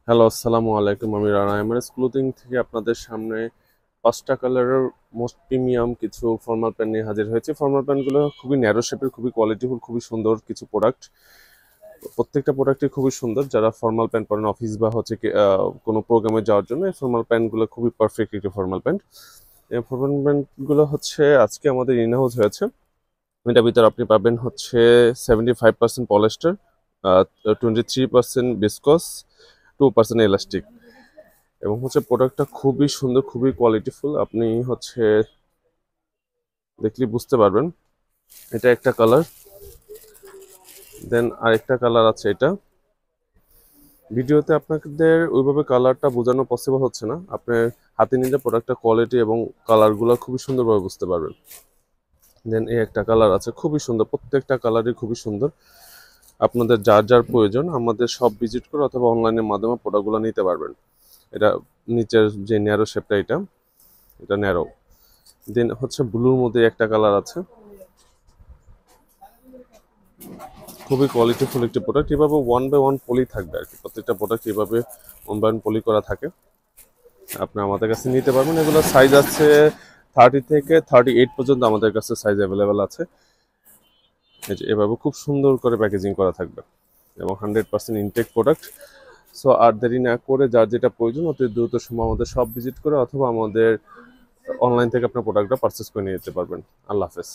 Hello, আসসালামু আলাইকুম। আমি রানা এমআরএস ক্লোথিং থেকে আপনাদের সামনে ৫টা কালারের মোস্ট প্রিমিয়াম কিছু ফর্মাল প্যান্ট নিয়ে হাজির হয়েছে। ফর্মাল প্যান্টগুলো খুবই ন্যারো শেপের, খুবই কোয়ালিটিফুল, খুবই সুন্দর কিছু প্রোডাক্ট। প্রত্যেকটা প্রোডাক্টই খুবই সুন্দর। যারা ফর্মাল প্যান্ট পরেন অফিস বা হচ্ছে কোনো প্রোগ্রামে যাওয়ার জন্য এই ফর্মাল প্যান্টগুলো খুবই পারফেক্ট একটি ফর্মাল প্যান্ট। এই ফর্মাল প্যান্টগুলো হচ্ছে আজকে আমাদের ইন হাউস হয়েছে। এটার ভিতরে আপনি পাবেন হচ্ছে 75% পলিস্টার, 23% বিসকস, 2% এলাস্টিক, এবং হচ্ছে প্রোডাক্টটা খুবই সুন্দর, খুবই কোয়ালিটিফুল। আপনি হচ্ছে দেখলে বুঝতে পারবেন। এটা একটা কালার, দেন আরেকটা কালার আছে। এটা ভিডিওতে আপনাদের ওইভাবে কালারটা বোঝানো পসিবল হচ্ছে না, আপনার হাতে নিলে প্রোডাক্টটা কোয়ালিটি এবং কালারগুলো খুবই সুন্দরভাবে বুঝতে পারবেন। দেন এই একটা কালার আছে, খুবই সুন্দর, প্রত্যেকটা কালারই খুবই সুন্দর। আপনাদের যার যার প্রয়োজন আমাদের সব ভিজিট করে অথবা অনলাইনের মাধ্যমে প্রোডাক্টগুলো নিতে পারবেন। এটা নিচের যে ন্যারো শেপটা, এটা ন্যারো। দেন হচ্ছে ব্লুর মধ্যে একটা কালার আছে, খুবই কোয়ালিটিফুল একটি প্রোডাক্ট। এভাবে 1 বাই 1 পলি থাকবে আর কি, প্রত্যেকটা প্রোডাক্ট এভাবে 1 বাই 1 পলি করা থাকে। আপনি আমাদের কাছে নিতে পারবেন। এগুলো সাইজ আছে 30 থেকে 38 পর্যন্ত আমাদের কাছে সাইজ অ্যাভেলেবেল আছে। এই যে এভাবে খুব সুন্দর করে প্যাকেজিং করা থাকবে এবং 100% ইনটেক প্রোডাক্ট। সো আর দেরি না করে যার যেটা প্রয়োজন অতি দ্রুত সময় আমাদের সব ভিজিট করে অথবা আমাদের অনলাইন থেকে আপনার প্রোডাক্টটা পারচেস করে নিয়ে যেতে পারবেন। আল্লাহ হাফেজ।